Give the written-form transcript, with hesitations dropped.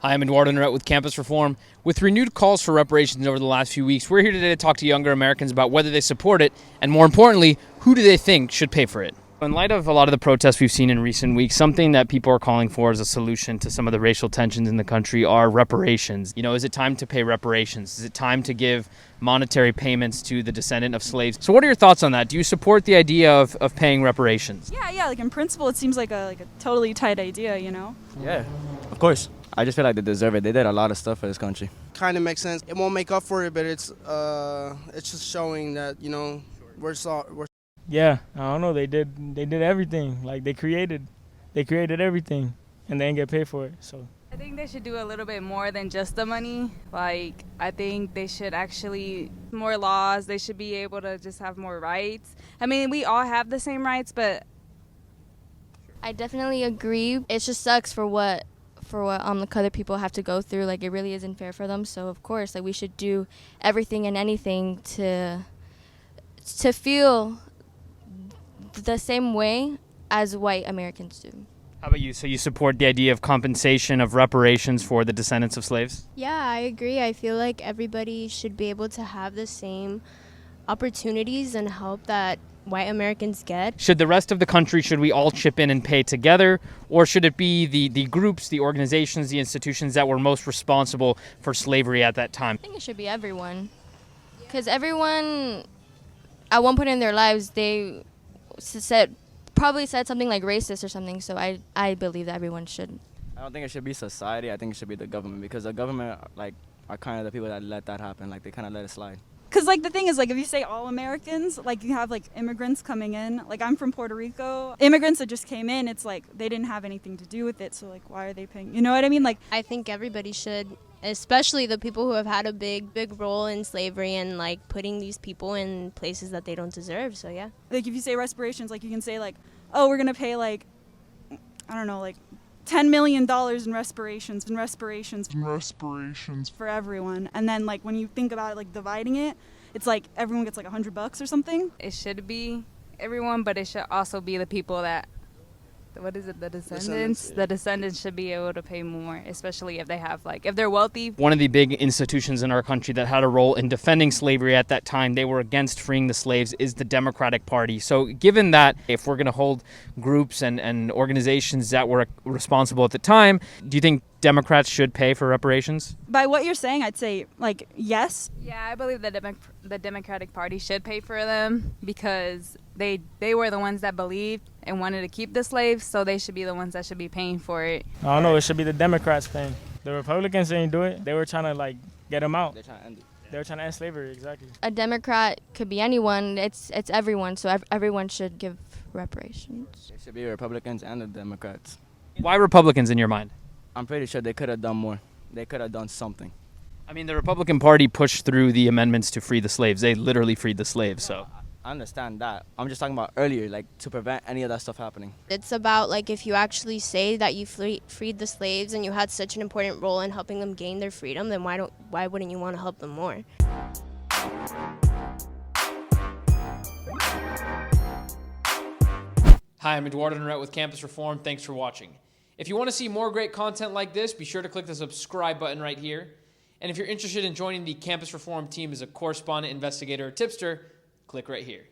Hi, I'm Eduardo Neret with Campus Reform. With renewed calls for reparations over the last few weeks, we're here today to talk to younger Americans about whether they support it, and more importantly, who do they think should pay for it. In light of a lot of the protests we've seen in recent weeks, something that people are calling for as a solution to some of the racial tensions in the country are reparations. You know, is it time to pay reparations? Is it time to give monetary payments to the descendant of slaves? So what are your thoughts on that? Do you support the idea of paying reparations? Yeah, like in principle, it seems like a totally tight idea, you know? Yeah, of course. I just feel like they deserve it. They did a lot of stuff for this country. Kind of makes sense. It won't make up for it, but it's just showing that, you know, we're Yeah, I don't know. They did everything. Like they created everything, and they didn't get paid for it. So I think they should do a little bit more than just the money. Like I think they should actually more laws. They should be able to just have more rights. I mean, we all have the same rights, but I definitely agree. It just sucks for what the other people have to go through. Like it really isn't fair for them. So of course, like we should do everything and anything to feel the same way as white Americans do. How about you? So you support the idea of compensation, of reparations for the descendants of slaves? Yeah, I agree. I feel like everybody should be able to have the same opportunities and help that white Americans get. Should the rest of the country, should we all chip in and pay together? Or should it be the groups, the organizations, the institutions that were most responsible for slavery at that time? I think it should be everyone. Because everyone, at one point in their lives, they probably said something like racist or something. So I believe that everyone should. I don't think it should be society. I think it should be the government, because the government are kind of the people that let that happen. Like they kind of let it slide. Because, like, the thing is, like, if you say all Americans, like, you have, like, immigrants coming in. Like, I'm from Puerto Rico. Immigrants that just came in, it's like they didn't have anything to do with it. So, like, why are they paying? You know what I mean? Like, I think everybody should, especially the people who have had a big role in slavery and, like, putting these people in places that they don't deserve. So, yeah. Like, if you say reparations, like, you can say, like, oh, we're going to pay, like, I don't know, like, $10 million in reparations for everyone. And then, like, when you think about it, like, dividing it, it's like everyone gets like $100 or something. it should be everyone, but it should also be the people that, what is it, the descendants? The descendants should be able to pay more, especially if they have, like, if they're wealthy. One of the big institutions in our country that had a role in defending slavery at that time, they were against freeing the slaves, is the Democratic Party. So given that, if we're going to hold groups and organizations that were responsible at the time, do you think Democrats should pay for reparations? By what you're saying, I'd say, like, yes. Yeah, I believe the Democratic Party should pay for them because they were the ones that believed and wanted to keep the slaves, so they should be the ones that should be paying for it. I don't know. It should be the Democrats paying. The Republicans didn't do it. They were trying to like get them out. They're trying to end it. They were trying to end slavery, exactly. A Democrat could be anyone. It's everyone. So everyone should give reparations. It should be Republicans and the Democrats. Why Republicans in your mind? I'm pretty sure they could have done more. They could have done something. I mean, the Republican Party pushed through the amendments to free the slaves. They literally freed the slaves, so. I understand that. I'm just talking about earlier, like to prevent any of that stuff happening. It's about, like, if you actually say that you freed the slaves and you had such an important role in helping them gain their freedom, then why wouldn't you want to help them more? Hi, I'm Eduardo Neret with Campus Reform. Thanks for watching. If you want to see more great content like this, be sure to click the subscribe button right here. And if you're interested in joining the Campus Reform team as a correspondent, investigator, or tipster, click right here.